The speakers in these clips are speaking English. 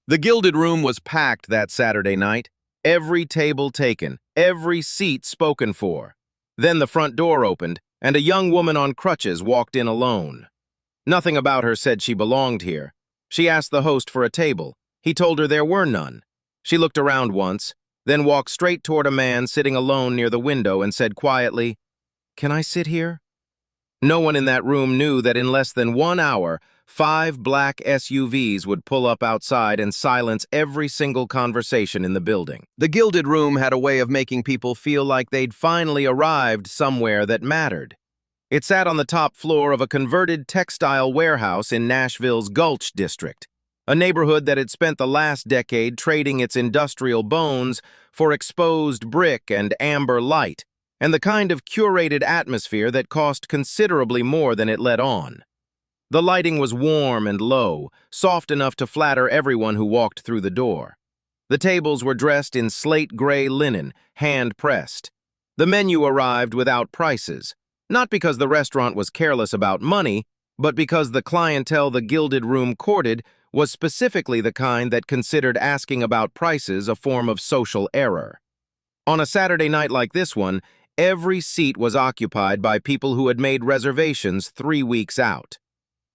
The Gilded Room was packed that Saturday night, every table taken, every seat spoken for. Then the front door opened, and a young woman on crutches walked in alone. Nothing about her said she belonged here. She asked the host for a table. He told her there were none. She looked around once, then walked straight toward a man sitting alone near the window and said quietly, "Can I sit here?" No one in that room knew that in less than 1 hour, 5 black SUVs would pull up outside and silence every single conversation in the building. The Gilded Room had a way of making people feel like they'd finally arrived somewhere that mattered. It sat on the top floor of a converted textile warehouse in Nashville's Gulch district, a neighborhood that had spent the last decade trading its industrial bones for exposed brick and amber light, and the kind of curated atmosphere that cost considerably more than it let on. The lighting was warm and low, soft enough to flatter everyone who walked through the door. The tables were dressed in slate gray linen, hand-pressed. The menu arrived without prices, not because the restaurant was careless about money, but because the clientele the Gilded Room courted was specifically the kind that considered asking about prices a form of social error. On a Saturday night like this one, every seat was occupied by people who had made reservations 3 weeks out.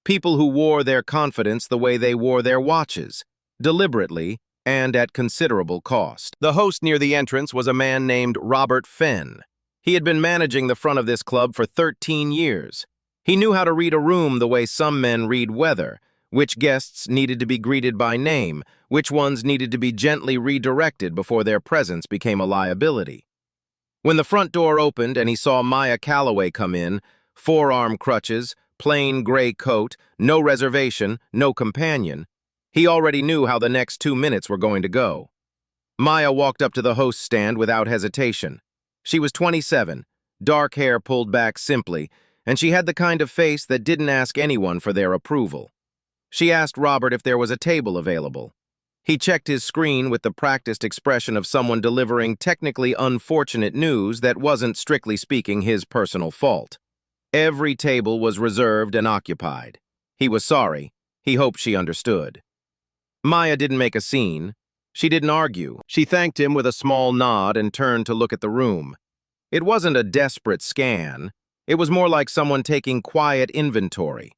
People who wore their confidence the way they wore their watches, deliberately and at considerable cost. The host near the entrance was a man named Robert Fenn. He had been managing the front of this club for 13 years. He knew how to read a room the way some men read weather, which guests needed to be greeted by name, which ones needed to be gently redirected before their presence became a liability. When the front door opened and he saw Maya Calloway come in, forearm crutches, plain gray coat, no reservation, no companion, he already knew how the next 2 minutes were going to go. Maya walked up to the host's stand without hesitation. She was 27, dark hair pulled back simply, and she had the kind of face that didn't ask anyone for their approval. She asked Robert if there was a table available. He checked his screen with the practiced expression of someone delivering technically unfortunate news that wasn't, strictly speaking, his personal fault. Every table was reserved and occupied. He was sorry. He hoped she understood. Maya didn't make a scene. She didn't argue. She thanked him with a small nod and turned to look at the room. It wasn't a desperate scan. It was more like someone taking quiet inventory.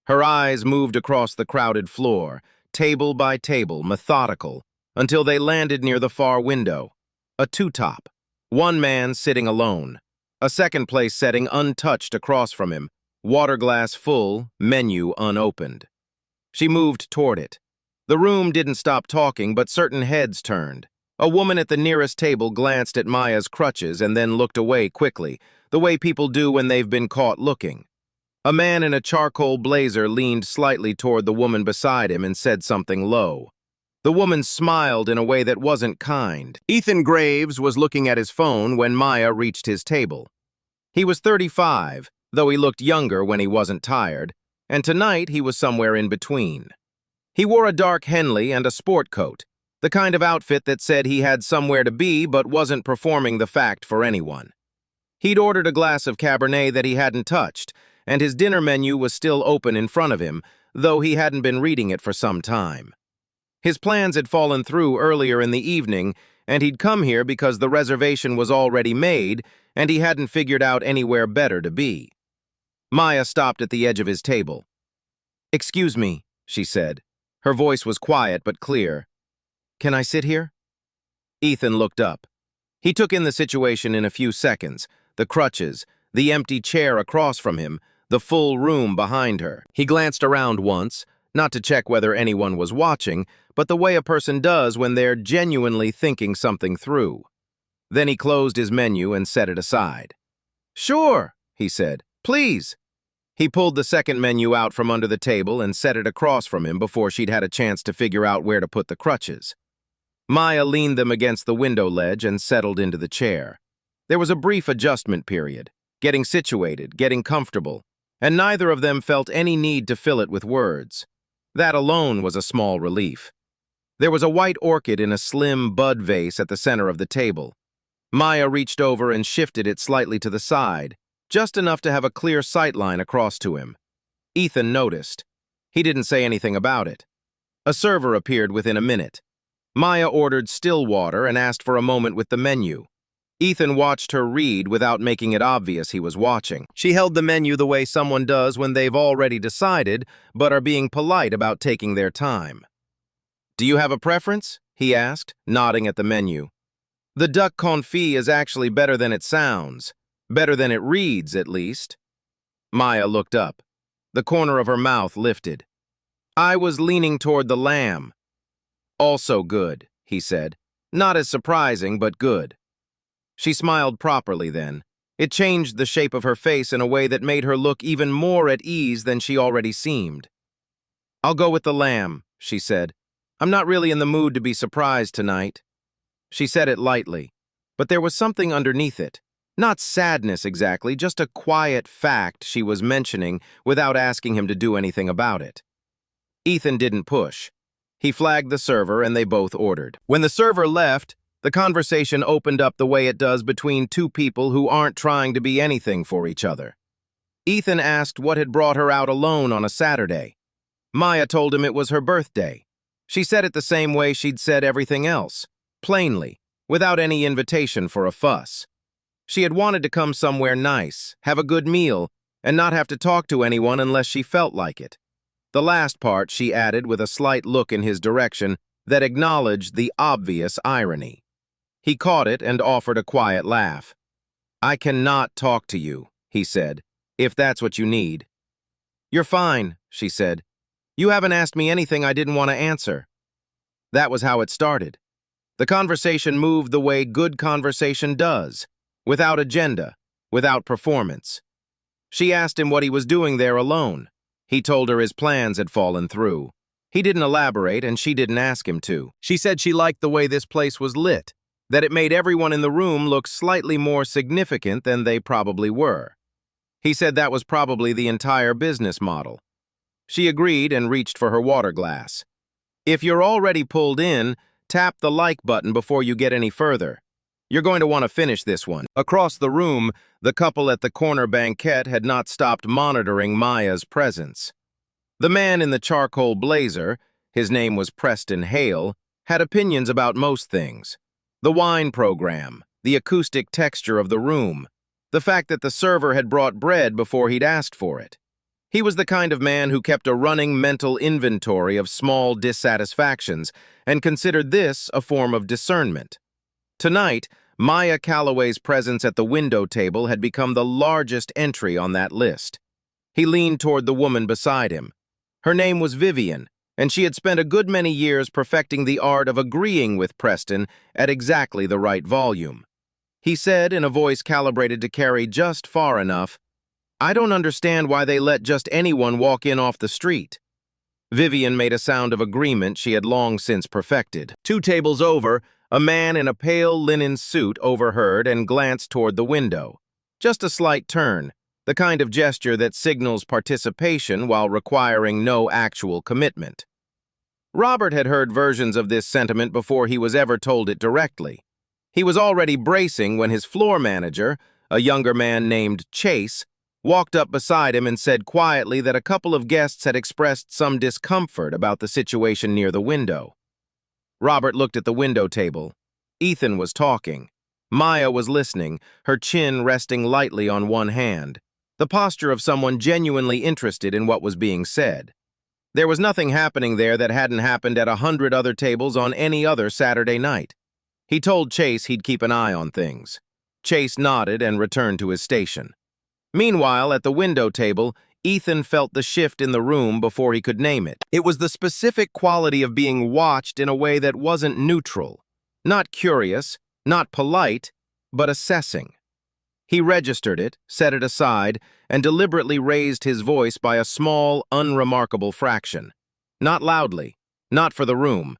Her eyes moved across the crowded floor, table by table, methodical, until they landed near the far window. A two-top. One man sitting alone. A second-place setting untouched across from him. Water glass full, menu unopened. She moved toward it. The room didn't stop talking, but certain heads turned. A woman at the nearest table glanced at Maya's crutches and then looked away quickly, the way people do when they've been caught looking. A man in a charcoal blazer leaned slightly toward the woman beside him and said something low. The woman smiled in a way that wasn't kind. Ethan Graves was looking at his phone when Maya reached his table. He was 35, though he looked younger when he wasn't tired, and tonight he was somewhere in between. He wore a dark Henley and a sport coat, the kind of outfit that said he had somewhere to be but wasn't performing the fact for anyone. He'd ordered a glass of Cabernet that he hadn't touched, and his dinner menu was still open in front of him, though he hadn't been reading it for some time. His plans had fallen through earlier in the evening, and he'd come here because the reservation was already made, and he hadn't figured out anywhere better to be. Maya stopped at the edge of his table. "Excuse me," she said. Her voice was quiet but clear. "Can I sit here?" Ethan looked up. He took in the situation in a few seconds, the crutches, the empty chair across from him, the full room behind her. He glanced around once, not to check whether anyone was watching, but the way a person does when they're genuinely thinking something through. Then he closed his menu and set it aside. "Sure," he said. "Please." He pulled the second menu out from under the table and set it across from him before she'd had a chance to figure out where to put the crutches. Maya leaned them against the window ledge and settled into the chair. There was a brief adjustment period, getting situated, getting comfortable, and neither of them felt any need to fill it with words. That alone was a small relief. There was a white orchid in a slim bud vase at the center of the table. Maya reached over and shifted it slightly to the side, just enough to have a clear sightline across to him. Ethan noticed. He didn't say anything about it. A server appeared within a minute. Maya ordered still water and asked for a moment with the menu. Ethan watched her read without making it obvious he was watching. She held the menu the way someone does when they've already decided, but are being polite about taking their time. "Do you have a preference?" he asked, nodding at the menu. "The duck confit is actually better than it sounds. Better than it reads, at least." Maya looked up. The corner of her mouth lifted. "I was leaning toward the lamb." "Also good," he said. "Not as surprising, but good." She smiled properly then. It changed the shape of her face in a way that made her look even more at ease than she already seemed. "I'll go with the lamb," she said. "I'm not really in the mood to be surprised tonight." She said it lightly, but there was something underneath it. Not sadness exactly, just a quiet fact she was mentioning without asking him to do anything about it. Ethan didn't push. He flagged the server and they both ordered. When the server left, the conversation opened up the way it does between two people who aren't trying to be anything for each other. Ethan asked what had brought her out alone on a Saturday. Maya told him it was her birthday. She said it the same way she'd said everything else, plainly, without any invitation for a fuss. She had wanted to come somewhere nice, have a good meal, and not have to talk to anyone unless she felt like it. The last part she added with a slight look in his direction that acknowledged the obvious irony. He caught it and offered a quiet laugh. "I cannot talk to you," he said, "if that's what you need." "You're fine," she said. "You haven't asked me anything I didn't want to answer." That was how it started. The conversation moved the way good conversation does, without agenda, without performance. She asked him what he was doing there alone. He told her his plans had fallen through. He didn't elaborate, and she didn't ask him to. She said she liked the way this place was lit, that it made everyone in the room look slightly more significant than they probably were. He said that was probably the entire business model. She agreed and reached for her water glass. "If you're already pulled in, tap the like button before you get any further. You're going to want to finish this one." Across the room, the couple at the corner banquette had not stopped monitoring Maya's presence. The man in the charcoal blazer, his name was Preston Hale, had opinions about most things. The wine program, the acoustic texture of the room, the fact that the server had brought bread before he'd asked for it. He was the kind of man who kept a running mental inventory of small dissatisfactions and considered this a form of discernment. Tonight, Maya Calloway's presence at the window table had become the largest entry on that list. He leaned toward the woman beside him. Her name was Vivian, and she had spent a good many years perfecting the art of agreeing with Preston at exactly the right volume. He said in a voice calibrated to carry just far enough, "I don't understand why they let just anyone walk in off the street." Vivian made a sound of agreement she had long since perfected. 2 tables over, a man in a pale linen suit overheard and glanced toward the window. Just a slight turn, the kind of gesture that signals participation while requiring no actual commitment. Robert had heard versions of this sentiment before he was ever told it directly. He was already bracing when his floor manager, a younger man named Chase, walked up beside him and said quietly that a couple of guests had expressed some discomfort about the situation near the window. Robert looked at the window table. Ethan was talking. Maya was listening, her chin resting lightly on one hand, the posture of someone genuinely interested in what was being said. There was nothing happening there that hadn't happened at 100 other tables on any other Saturday night. He told Chase he'd keep an eye on things. Chase nodded and returned to his station. Meanwhile, at the window table, Ethan felt the shift in the room before he could name it. It was the specific quality of being watched in a way that wasn't neutral, not curious, not polite, but assessing. He registered it, set it aside, and deliberately raised his voice by a small, unremarkable fraction. Not loudly, not for the room,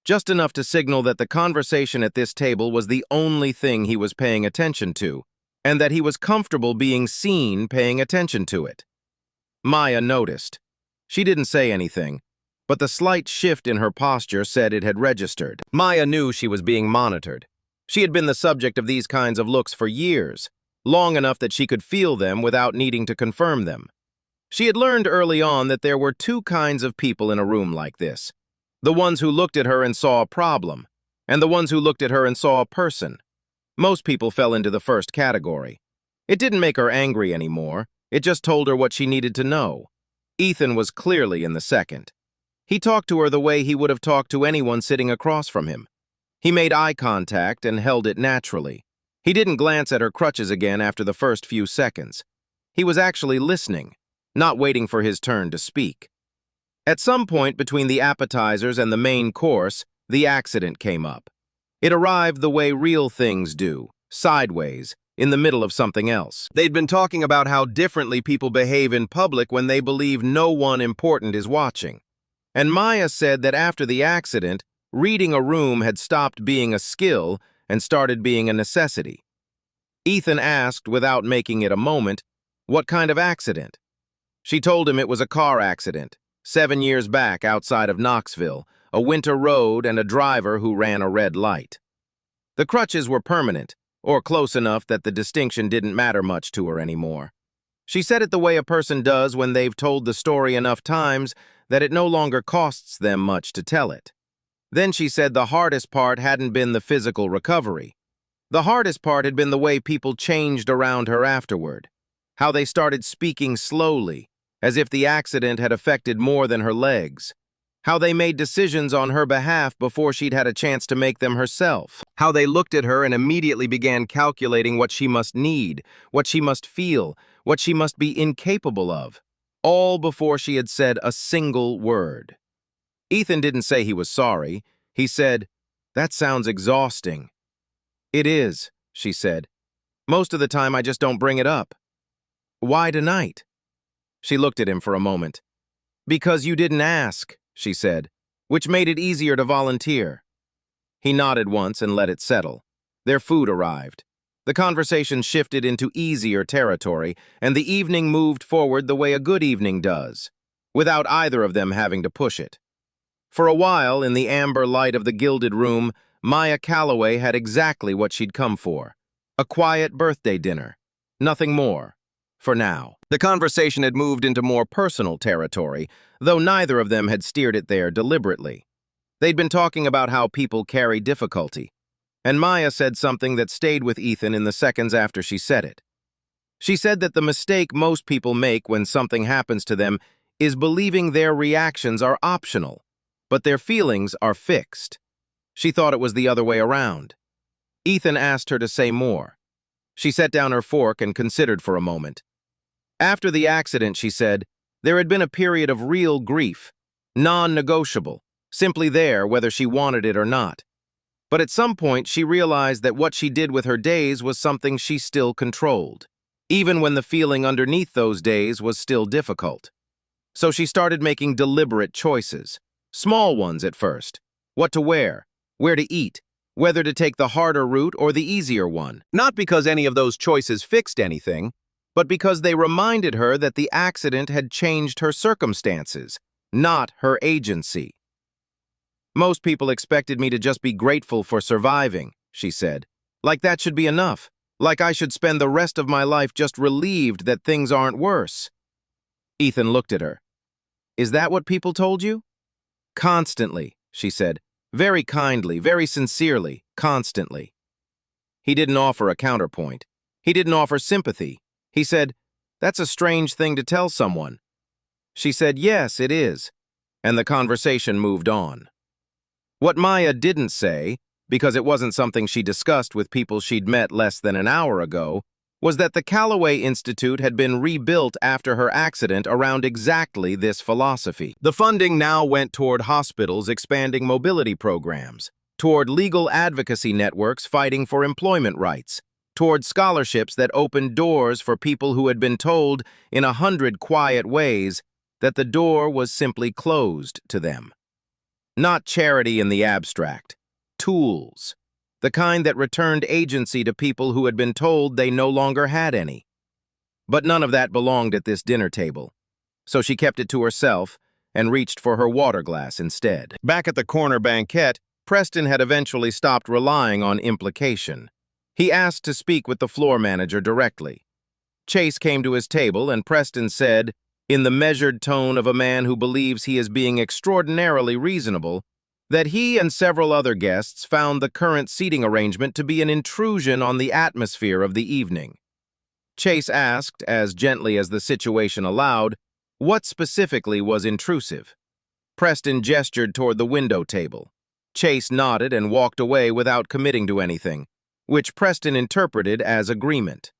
just enough to signal that the conversation at this table was the only thing he was paying attention to, and that he was comfortable being seen paying attention to it. Maya noticed. She didn't say anything, but the slight shift in her posture said it had registered. Maya knew she was being monitored. She had been the subject of these kinds of looks for years, long enough that she could feel them without needing to confirm them. She had learned early on that there were 2 kinds of people in a room like this. The ones who looked at her and saw a problem, and the ones who looked at her and saw a person. Most people fell into the first category. It didn't make her angry anymore. It just told her what she needed to know. Ethan was clearly in the second. He talked to her the way he would have talked to anyone sitting across from him. He made eye contact and held it naturally. He didn't glance at her crutches again after the first few seconds. He was actually listening, not waiting for his turn to speak. At some point between the appetizers and the main course, the accident came up. It arrived the way real things do, sideways, in the middle of something else. They'd been talking about how differently people behave in public when they believe no one important is watching. And Maya said that after the accident, reading a room had stopped being a skill and started being a necessity. Ethan asked, without making it a moment, what kind of accident? She told him it was a car accident, 7 years back outside of Knoxville, a winter road and a driver who ran a red light. The crutches were permanent, or close enough that the distinction didn't matter much to her anymore. She said it the way a person does when they've told the story enough times that it no longer costs them much to tell it. Then she said the hardest part hadn't been the physical recovery. The hardest part had been the way people changed around her afterward, how they started speaking slowly, as if the accident had affected more than her legs, how they made decisions on her behalf before she'd had a chance to make them herself, how they looked at her and immediately began calculating what she must need, what she must feel, what she must be incapable of, all before she had said a single word. Ethan didn't say he was sorry. He said, "That sounds exhausting." "It is," she said. "Most of the time I just don't bring it up." "Why tonight?" She looked at him for a moment. "Because you didn't ask," she said, which made it easier to volunteer. He nodded once and let it settle. Their food arrived. The conversation shifted into easier territory, and the evening moved forward the way a good evening does, without either of them having to push it. For a while, in the amber light of the gilded room, Maya Calloway had exactly what she'd come for. A quiet birthday dinner. Nothing more. For now. The conversation had moved into more personal territory, though neither of them had steered it there deliberately. They'd been talking about how people carry difficulty, and Maya said something that stayed with Ethan in the seconds after she said it. She said that the mistake most people make when something happens to them is believing their reactions are optional, but their feelings are fixed. She thought it was the other way around. Ethan asked her to say more. She set down her fork and considered for a moment. After the accident, she said, there had been a period of real grief, non-negotiable, simply there whether she wanted it or not. But at some point, she realized that what she did with her days was something she still controlled, even when the feeling underneath those days was still difficult. So she started making deliberate choices, small ones at first, what to wear, where to eat, whether to take the harder route or the easier one. Not because any of those choices fixed anything, but because they reminded her that the accident had changed her circumstances, not her agency. Most people expected me to just be grateful for surviving, she said. Like that should be enough. Like I should spend the rest of my life just relieved that things aren't worse. Ethan looked at her. Is that what people told you? Constantly, she said. Very kindly, very sincerely, constantly. He didn't offer a counterpoint. He didn't offer sympathy. He said, that's a strange thing to tell someone. She said, yes, it is. And the conversation moved on. What Maya didn't say, because it wasn't something she discussed with people she'd met less than an hour ago, was that the Calloway Institute had been rebuilt after her accident around exactly this philosophy. The funding now went toward hospitals expanding mobility programs, toward legal advocacy networks fighting for employment rights, toward scholarships that opened doors for people who had been told in 100 quiet ways that the door was simply closed to them. Not charity in the abstract, tools, the kind that returned agency to people who had been told they no longer had any. But none of that belonged at this dinner table, so she kept it to herself and reached for her water glass instead. Back at the corner banquette, Preston had eventually stopped relying on implication. He asked to speak with the floor manager directly. Chase came to his table and Preston said, in the measured tone of a man who believes he is being extraordinarily reasonable, that he and several other guests found the current seating arrangement to be an intrusion on the atmosphere of the evening. Chase asked, as gently as the situation allowed, what specifically was intrusive. Preston gestured toward the window table. Chase nodded and walked away without committing to anything, which Preston interpreted as agreement.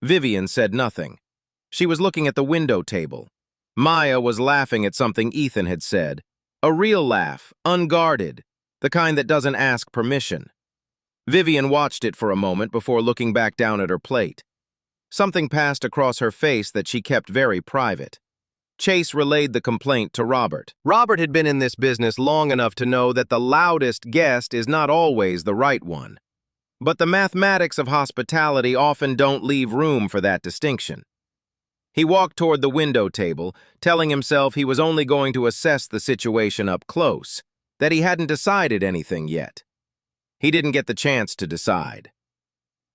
Vivian said nothing. She was looking at the window table. Maya was laughing at something Ethan had said. A real laugh, unguarded, the kind that doesn't ask permission. Vivian watched it for a moment before looking back down at her plate. Something passed across her face that she kept very private. Chase relayed the complaint to Robert. Robert had been in this business long enough to know that the loudest guest is not always the right one. But the mathematics of hospitality often don't leave room for that distinction. He walked toward the window table, telling himself he was only going to assess the situation up close, that he hadn't decided anything yet. He didn't get the chance to decide.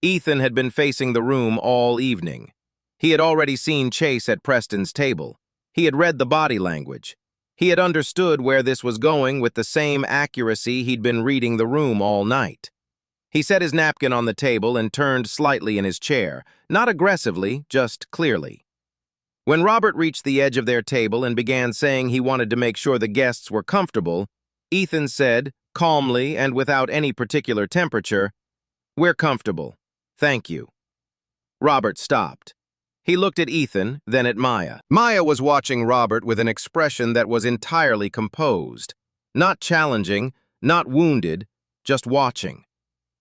Ethan had been facing the room all evening. He had already seen Chase at Preston's table. He had read the body language. He had understood where this was going with the same accuracy he'd been reading the room all night. He set his napkin on the table and turned slightly in his chair, not aggressively, just clearly. When Robert reached the edge of their table and began saying he wanted to make sure the guests were comfortable, Ethan said, calmly and without any particular temperature, "We're comfortable. Thank you." Robert stopped. He looked at Ethan, then at Maya. Maya was watching Robert with an expression that was entirely composed. Not challenging, not wounded, just watching.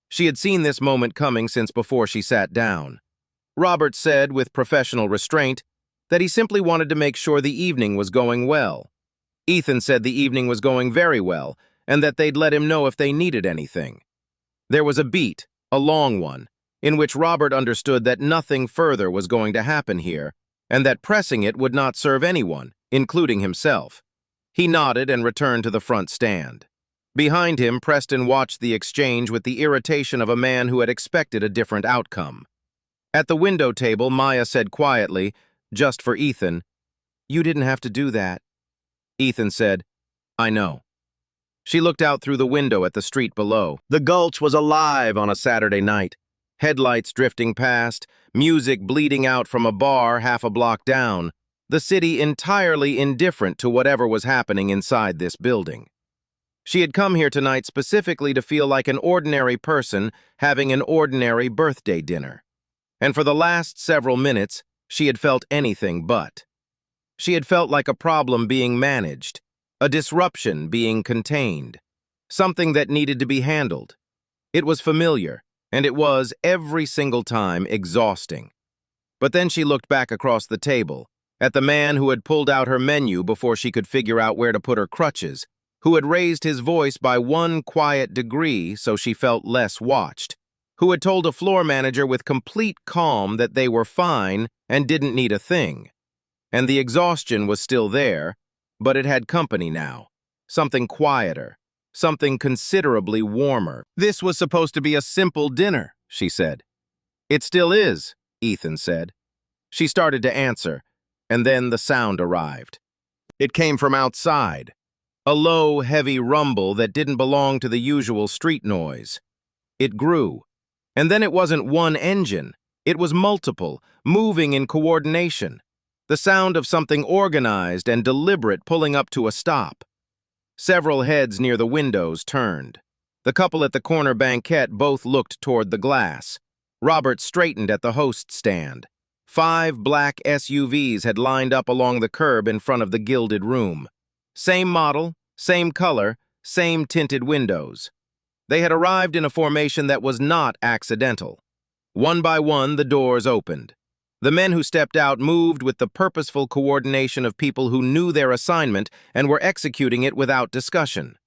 She had seen this moment coming since before she sat down. Robert said, with professional restraint, that he simply wanted to make sure the evening was going well. Ethan said the evening was going very well, and that they'd let him know if they needed anything. There was a beat, a long one, in which Robert understood that nothing further was going to happen here, and that pressing it would not serve anyone, including himself. He nodded and returned to the front stand. Behind him, Preston watched the exchange with the irritation of a man who had expected a different outcome. At the window table, Maya said quietly, just for Ethan, "You didn't have to do that." Ethan said, "I know." She looked out through the window at the street below. The Gulch was alive on a Saturday night. Headlights drifting past, music bleeding out from a bar half a block down, the city entirely indifferent to whatever was happening inside this building. She had come here tonight specifically to feel like an ordinary person having an ordinary birthday dinner. And for the last several minutes, she had felt anything but. She had felt like a problem being managed, a disruption being contained, something that needed to be handled. It was familiar, and it was, every single time, exhausting. But then she looked back across the table, at the man who had pulled out her menu before she could figure out where to put her crutches, who had raised his voice by one quiet degree so she felt less watched, who had told a floor manager with complete calm that they were fine and didn't need a thing. And the exhaustion was still there, but it had company now, something quieter, something considerably warmer. "This was supposed to be a simple dinner," she said. "It still is," Ethan said. She started to answer, and then the sound arrived. It came from outside, a low, heavy rumble that didn't belong to the usual street noise. It grew, and then it wasn't one engine, it was multiple, moving in coordination. The sound of something organized and deliberate pulling up to a stop. Several heads near the windows turned. The couple at the corner banquette both looked toward the glass. Robert straightened at the host stand. 5 black SUVs had lined up along the curb in front of the gilded room. Same model, same color, same tinted windows. They had arrived in a formation that was not accidental. One by one, the doors opened. The men who stepped out moved with the purposeful coordination of people who knew their assignment and were executing it without discussion.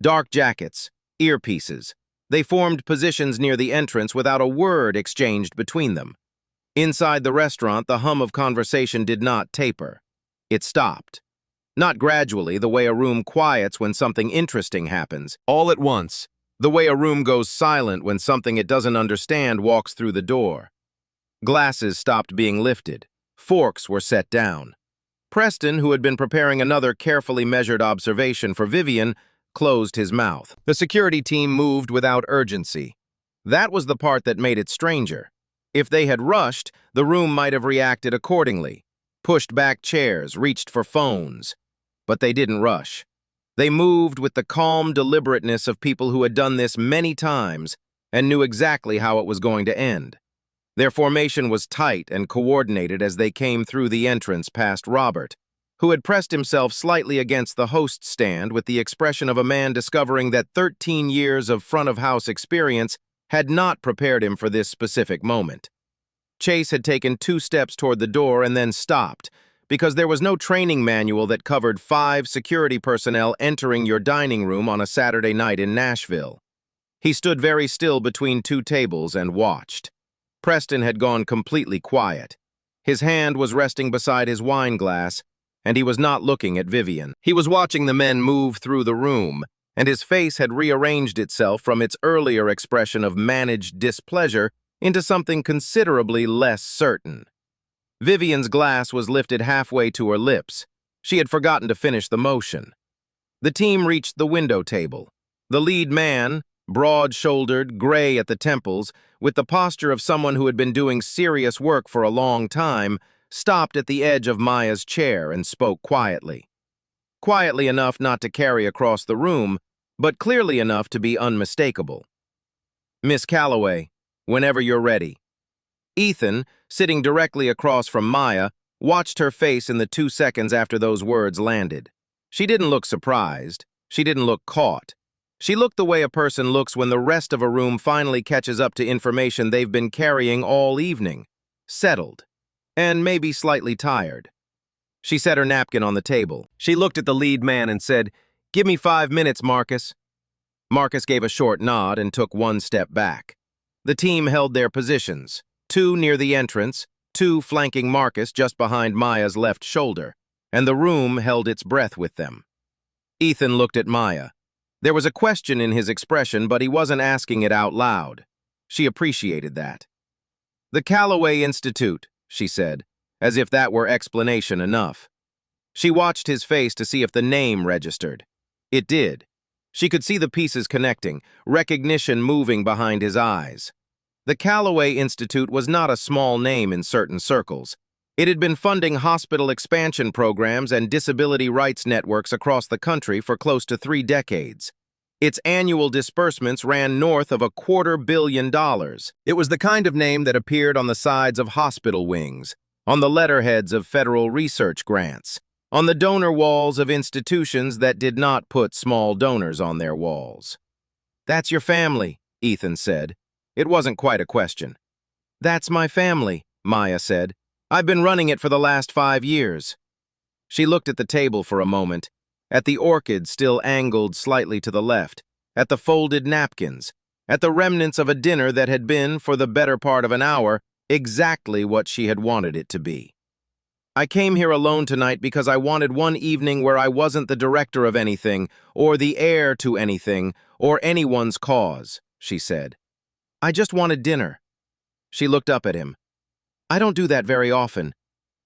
Dark jackets, earpieces. They formed positions near the entrance without a word exchanged between them. Inside the restaurant, the hum of conversation did not taper. It stopped. Not gradually, the way a room quiets when something interesting happens. All at once, the way a room goes silent when something it doesn't understand walks through the door. Glasses stopped being lifted. Forks were set down. Preston, who had been preparing another carefully measured observation for Vivian, closed his mouth. The security team moved without urgency. That was the part that made it stranger. If they had rushed, the room might have reacted accordingly, pushed back chairs, reached for phones. But they didn't rush. They moved with the calm deliberateness of people who had done this many times and knew exactly how it was going to end. Their formation was tight and coordinated as they came through the entrance past Robert, who had pressed himself slightly against the host stand with the expression of a man discovering that 13 years of front-of-house experience had not prepared him for this specific moment. Chase had taken 2 steps toward the door and then stopped, because there was no training manual that covered 5 security personnel entering your dining room on a Saturday night in Nashville. He stood very still between 2 tables and watched. Preston had gone completely quiet. His hand was resting beside his wine glass, and he was not looking at Vivian. He was watching the men move through the room, and his face had rearranged itself from its earlier expression of managed displeasure into something considerably less certain. Vivian's glass was lifted halfway to her lips. She had forgotten to finish the motion. The team reached the window table. The lead man, broad-shouldered, gray at the temples, with the posture of someone who had been doing serious work for a long time, stopped at the edge of Maya's chair and spoke quietly. Quietly enough not to carry across the room, but clearly enough to be unmistakable. "Miss Calloway, whenever you're ready." Ethan, sitting directly across from Maya, watched her face in the 2 seconds after those words landed. She didn't look surprised. She didn't look caught. She looked the way a person looks when the rest of a room finally catches up to information they've been carrying all evening. Settled. And maybe slightly tired. She set her napkin on the table. She looked at the lead man and said, "Give me 5 minutes, Marcus." Marcus gave a short nod and took 1 step back. The team held their positions, 2 near the entrance, 2 flanking Marcus just behind Maya's left shoulder, and the room held its breath with them. Ethan looked at Maya. There was a question in his expression, but he wasn't asking it out loud. She appreciated that. "The Calloway Institute," she said, as if that were explanation enough. She watched his face to see if the name registered. It did. She could see the pieces connecting, recognition moving behind his eyes. The Calloway Institute was not a small name in certain circles. It had been funding hospital expansion programs and disability rights networks across the country for close to 3 decades. Its annual disbursements ran north of $250 million. It was the kind of name that appeared on the sides of hospital wings, on the letterheads of federal research grants, on the donor walls of institutions that did not put small donors on their walls. "That's your family," Ethan said. It wasn't quite a question. "That's my family," Maya said. "I've been running it for the last 5 years." She looked at the table for a moment, at the orchid still angled slightly to the left, at the folded napkins, at the remnants of a dinner that had been, for the better part of an hour, exactly what she had wanted it to be. "I came here alone tonight because I wanted one evening where I wasn't the director of anything, or the heir to anything, or anyone's cause," she said. "I just wanted dinner." She looked up at him. "I don't do that very often.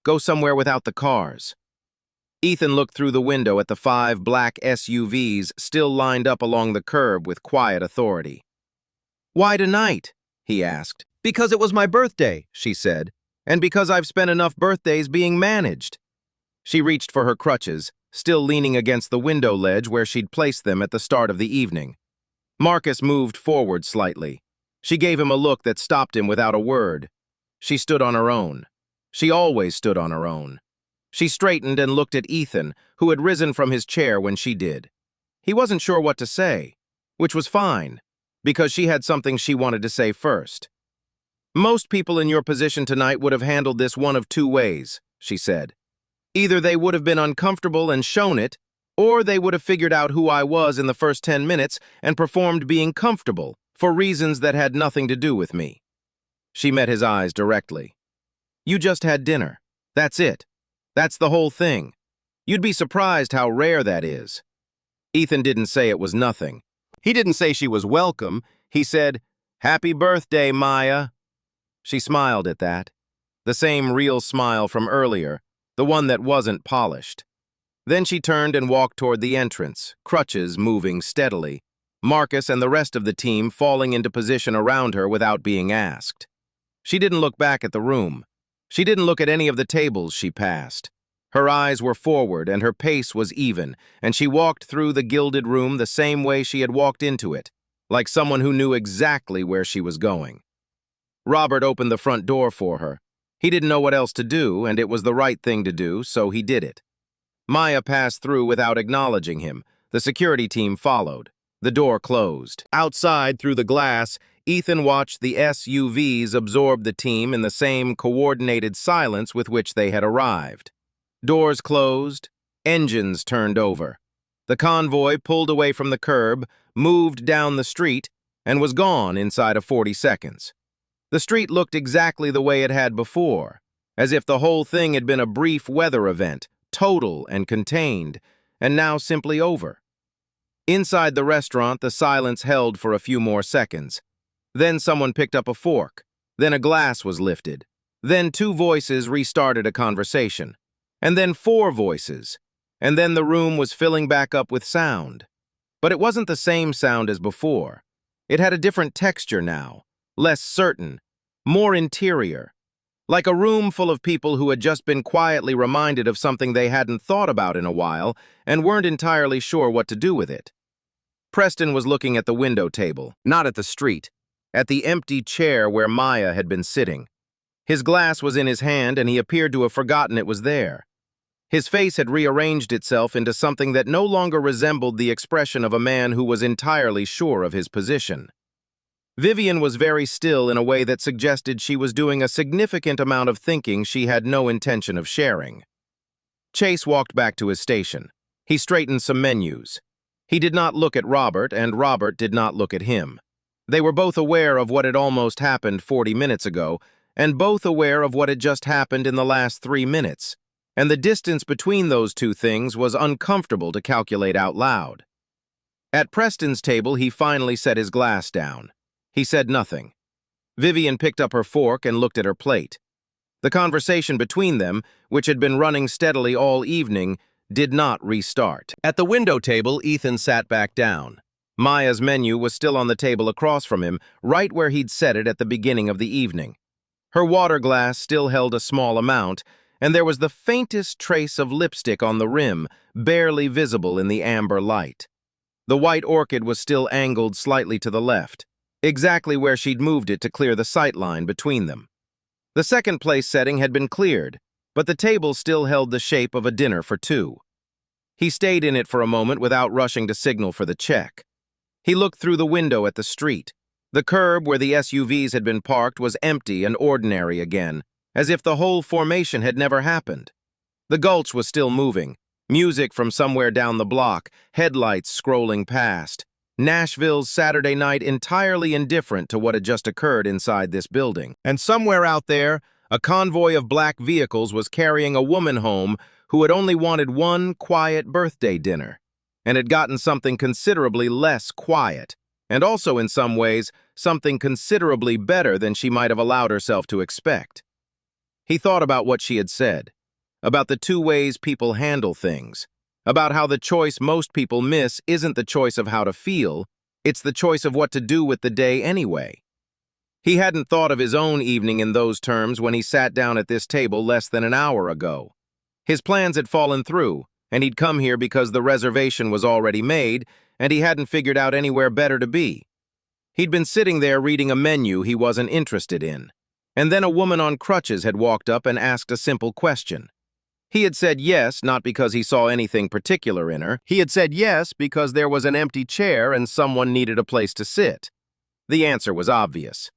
Go somewhere without the cars." Ethan looked through the window at the 5 black SUVs still lined up along the curb with quiet authority. "Why tonight?" he asked. "Because it was my birthday," she said, "and because I've spent enough birthdays being managed." She reached for her crutches, still leaning against the window ledge where she'd placed them at the start of the evening. Marcus moved forward slightly. She gave him a look that stopped him without a word. She stood on her own. She always stood on her own. She straightened and looked at Ethan, who had risen from his chair when she did. He wasn't sure what to say, which was fine, because she had something she wanted to say first. "Most people in your position tonight would have handled this one of 2 ways," she said. "Either they would have been uncomfortable and shown it, or they would have figured out who I was in the first 10 minutes and performed being comfortable for reasons that had nothing to do with me." She met his eyes directly. "You just had dinner. That's it. That's the whole thing. You'd be surprised how rare that is." Ethan didn't say it was nothing. He didn't say she was welcome. He said, "Happy birthday, Maya." She smiled at that. The same real smile from earlier, the one that wasn't polished. Then she turned and walked toward the entrance, crutches moving steadily, Marcus and the rest of the team falling into position around her without being asked. She didn't look back at the room. She didn't look at any of the tables she passed. Her eyes were forward and her pace was even, and she walked through the gilded room the same way she had walked into it, like someone who knew exactly where she was going. Robert opened the front door for her. He didn't know what else to do, and it was the right thing to do, so he did it. Maya passed through without acknowledging him. The security team followed. The door closed. Outside, through the glass, Ethan watched the SUVs absorb the team in the same coordinated silence with which they had arrived. Doors closed, engines turned over. The convoy pulled away from the curb, moved down the street, and was gone inside of 40 seconds. The street looked exactly the way it had before, as if the whole thing had been a brief weather event, total and contained, and now simply over. Inside the restaurant, the silence held for a few more seconds. Then someone picked up a fork. Then a glass was lifted. Then 2 voices restarted a conversation. And then 4 voices. And then the room was filling back up with sound. But it wasn't the same sound as before. It had a different texture now, less certain, more interior, like a room full of people who had just been quietly reminded of something they hadn't thought about in a while and weren't entirely sure what to do with it. Preston was looking at the window table, not at the street, at the empty chair where Maya had been sitting. His glass was in his hand and he appeared to have forgotten it was there. His face had rearranged itself into something that no longer resembled the expression of a man who was entirely sure of his position. Vivian was very still in a way that suggested she was doing a significant amount of thinking she had no intention of sharing. Chase walked back to his station. He straightened some menus. He did not look at Robert, and Robert did not look at him. They were both aware of what had almost happened 40 minutes ago, and both aware of what had just happened in the last 3 minutes, and the distance between those 2 things was uncomfortable to calculate out loud. At Preston's table, he finally set his glass down. He said nothing. Vivian picked up her fork and looked at her plate. The conversation between them, which had been running steadily all evening, did not restart. At the window table, Ethan sat back down. Maya's menu was still on the table across from him, right where he'd set it at the beginning of the evening. Her water glass still held a small amount, and there was the faintest trace of lipstick on the rim, barely visible in the amber light. The white orchid was still angled slightly to the left, exactly where she'd moved it to clear the sight line between them. The second place setting had been cleared, but the table still held the shape of a dinner for 2. He stayed in it for a moment without rushing to signal for the check. He looked through the window at the street. The curb where the SUVs had been parked was empty and ordinary again, as if the whole formation had never happened. The Gulch was still moving, music from somewhere down the block, headlights scrolling past. Nashville's Saturday night entirely indifferent to what had just occurred inside this building. And somewhere out there, a convoy of black vehicles was carrying a woman home who had only wanted one quiet birthday dinner, and had gotten something considerably less quiet, and also in some ways, something considerably better than she might have allowed herself to expect. He thought about what she had said, about the 2 ways people handle things, about how the choice most people miss isn't the choice of how to feel, it's the choice of what to do with the day anyway. He hadn't thought of his own evening in those terms when he sat down at this table less than an hour ago. His plans had fallen through, and he'd come here because the reservation was already made, and he hadn't figured out anywhere better to be. He'd been sitting there reading a menu he wasn't interested in, and then a woman on crutches had walked up and asked a simple question. He had said yes, not because he saw anything particular in her. He had said yes because there was an empty chair and someone needed a place to sit. The answer was obvious.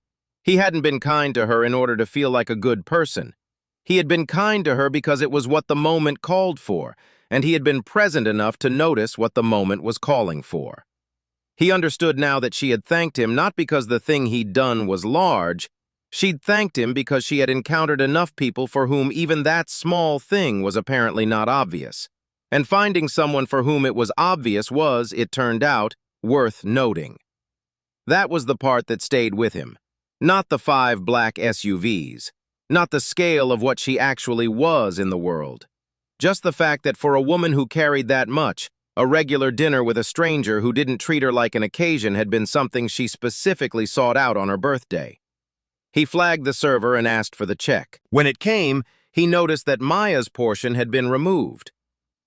He hadn't been kind to her in order to feel like a good person. He had been kind to her because it was what the moment called for, and he had been present enough to notice what the moment was calling for. He understood now that she had thanked him not because the thing he'd done was large. She'd thanked him because she had encountered enough people for whom even that small thing was apparently not obvious. And finding someone for whom it was obvious was, it turned out, worth noting. That was the part that stayed with him. Not the 5 black SUVs. Not the scale of what she actually was in the world. Just the fact that for a woman who carried that much, a regular dinner with a stranger who didn't treat her like an occasion had been something she specifically sought out on her birthday. He flagged the server and asked for the check. When it came, he noticed that Maya's portion had been removed.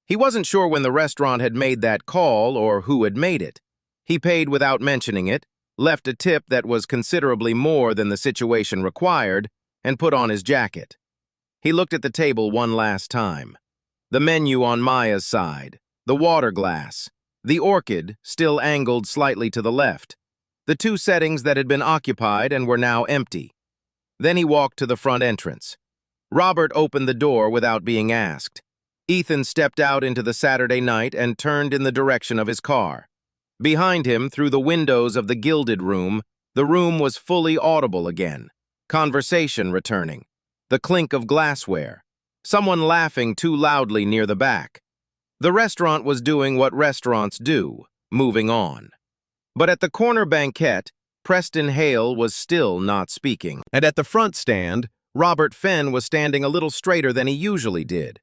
He wasn't sure when the restaurant had made that call or who had made it. He paid without mentioning it, left a tip that was considerably more than the situation required, and put on his jacket. He looked at the table one last time. The menu on Maya's side, the water glass, the orchid still angled slightly to the left, the two settings that had been occupied and were now empty. Then he walked to the front entrance. Robert opened the door without being asked. Ethan stepped out into the Saturday night and turned in the direction of his car. Behind him, through the windows of the gilded room, the room was fully audible again. Conversation returning. The clink of glassware. Someone laughing too loudly near the back. The restaurant was doing what restaurants do, moving on. But at the corner banquette, Preston Hale was still not speaking. And at the front stand, Robert Fenn was standing a little straighter than he usually did.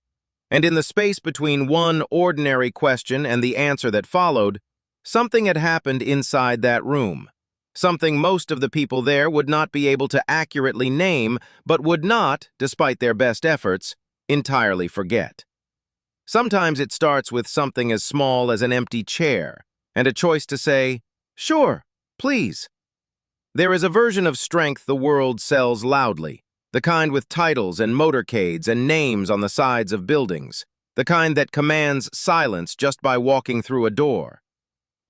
And in the space between one ordinary question and the answer that followed, something had happened inside that room. Something most of the people there would not be able to accurately name, but would not, despite their best efforts, entirely forget. Sometimes it starts with something as small as an empty chair and a choice to say, "Sure, please." There is a version of strength the world sells loudly, the kind with titles and motorcades and names on the sides of buildings, the kind that commands silence just by walking through a door.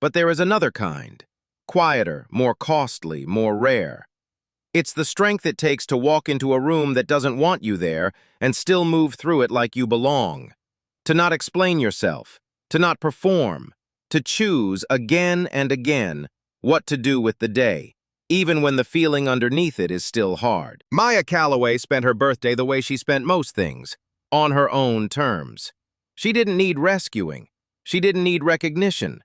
But there is another kind, quieter, more costly, more rare. It's the strength it takes to walk into a room that doesn't want you there and still move through it like you belong. To not explain yourself, to not perform, to choose again and again what to do with the day, even when the feeling underneath it is still hard. Maya Calloway spent her birthday the way she spent most things, on her own terms. She didn't need rescuing. She didn't need recognition.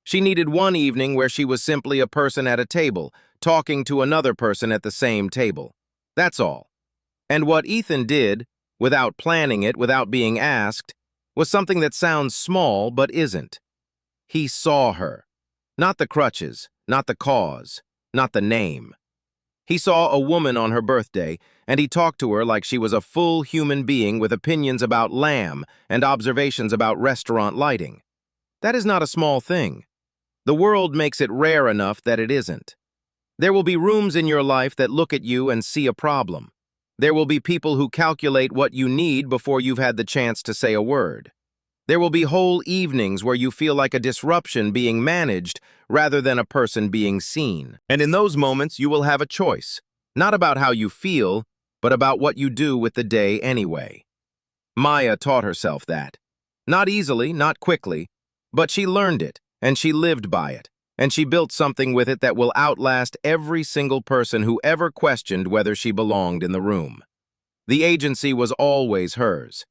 She needed one evening where she was simply a person at a table, talking to another person at the same table. That's all. And what Ethan did, without planning it, without being asked, was something that sounds small but isn't. He saw her. Not the crutches, not the cause, not the name. He saw a woman on her birthday, and he talked to her like she was a full human being with opinions about lamb and observations about restaurant lighting. That is not a small thing. The world makes it rare enough that it isn't. There will be rooms in your life that look at you and see a problem. There will be people who calculate what you need before you've had the chance to say a word. There will be whole evenings where you feel like a disruption being managed rather than a person being seen. And in those moments, you will have a choice, not about how you feel, but about what you do with the day anyway. Maya taught herself that. Not easily, not quickly, but she learned it, and she lived by it, and she built something with it that will outlast every single person who ever questioned whether she belonged in the room. The agency was always hers.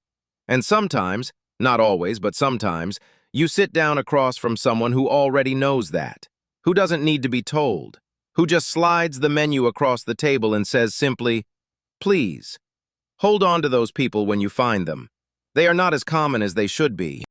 And sometimes, not always, but sometimes, you sit down across from someone who already knows that, who doesn't need to be told, who just slides the menu across the table and says simply, "Please." Hold on to those people when you find them. They are not as common as they should be.